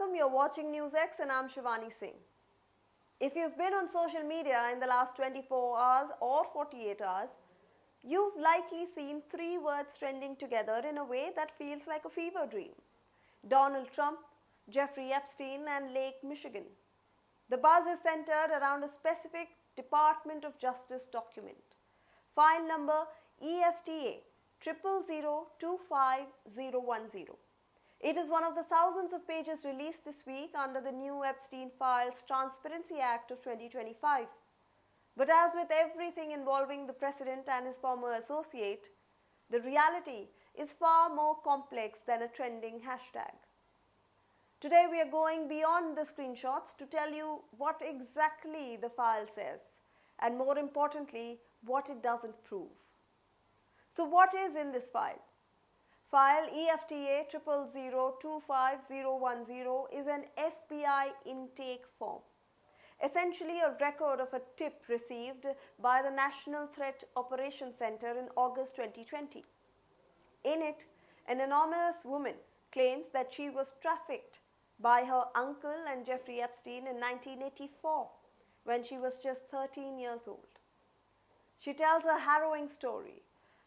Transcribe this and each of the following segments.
welcome. You're watching NewsX and I'm Shivani Singh. If you've been on social media in the last 24 hours or 48 hours, you've likely seen three words trending together in a way that feels like a fever dream. Donald Trump, Jeffrey Epstein and Lake Michigan. The buzz is centered around a specific Department of Justice document. File number EFTA 000025010. It is one of the thousands of pages released this week under the new Epstein Files Transparency Act of 2025. But as with everything involving the president and his former associate, the reality is far more complex than a trending hashtag. Today we are going beyond the screenshots to tell you what exactly the file says, and more importantly, what it doesn't prove. So what is in this file? File EFTA 000025010 is an FBI intake form, essentially a record of a tip received by the National Threat Operations Center in August 2020. In it, an anonymous woman claims that she was trafficked by her uncle and Jeffrey Epstein in 1984 when she was just 13 years old. She tells a harrowing story.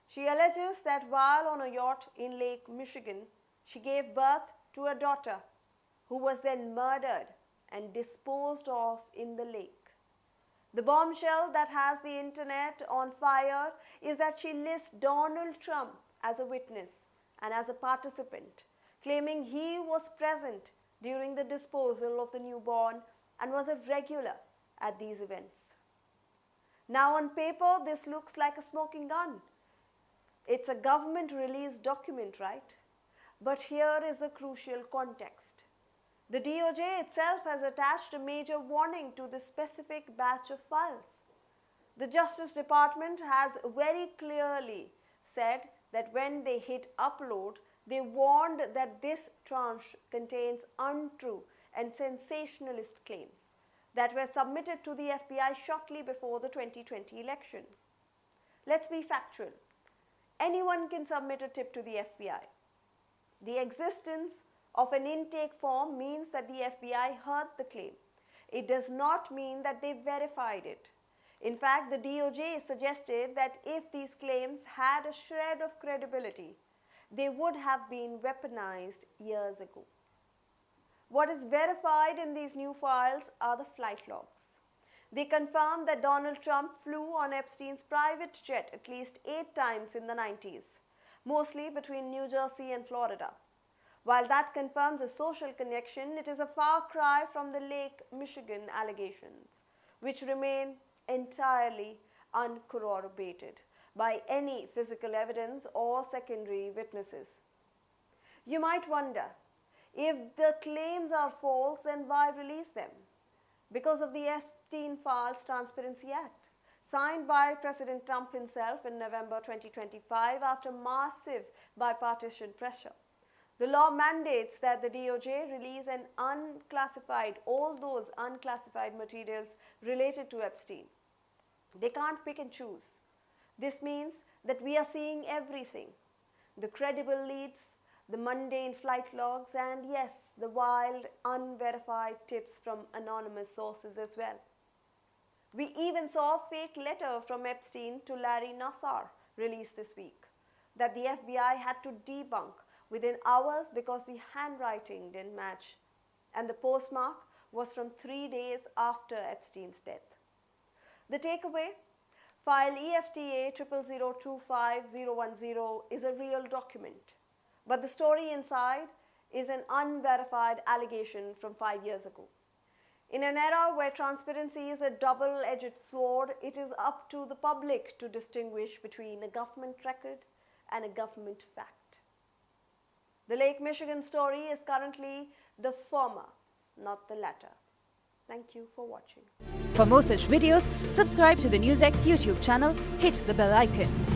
She alleges that while on a yacht in Lake Michigan, she gave birth to a daughter who was then murdered and disposed of in the lake. The bombshell that has the internet on fire is that she lists Donald Trump as a witness and as a participant, claiming he was present during the disposal of the newborn and was a regular at these events. Now on paper, this looks like a smoking gun. It's a government-released document, right? But here is a crucial context. The DOJ itself has attached a major warning to this specific batch of files. The Justice Department has very clearly said that when they hit upload, they warned that this tranche contains untrue and sensationalist claims that were submitted to the FBI shortly before the 2020 election. Let's be factual. Anyone can submit a tip to the FBI. The existence of an intake form means that the FBI heard the claim. It does not mean that they verified it. In fact, the DOJ suggested that if these claims had a shred of credibility, they would have been weaponized years ago. What is verified in these new files are the flight logs. They confirm that Donald Trump flew on Epstein's private jet at least 8 times in the 90s, mostly between New Jersey and Florida. While that confirms a social connection, it is a far cry from the Lake Michigan allegations, which remain entirely uncorroborated by any physical evidence or secondary witnesses. You might wonder, if the claims are false, then why release them? Because of the Epstein Files Transparency Act, signed by President Trump himself in November 2025 after massive bipartisan pressure. The law mandates that the DOJ release all those unclassified materials related to Epstein. They can't pick and choose. This means that we are seeing everything: the credible leads, the mundane flight logs, and yes, the wild, unverified tips from anonymous sources as well. We even saw a fake letter from Epstein to Larry Nassar released this week that the FBI had to debunk within hours because the handwriting didn't match, and the postmark was from 3 days after Epstein's death. The takeaway: file EFTA 000025010 is a real document, but the story inside is an unverified allegation from 5 years ago. In an era where transparency is a double-edged sword, it is up to the public to distinguish between a government record and a government fact. The Lake Michigan story is currently the former, not the latter. Thank you for watching. For more such videos, subscribe to the NewsX YouTube channel, hit the bell icon.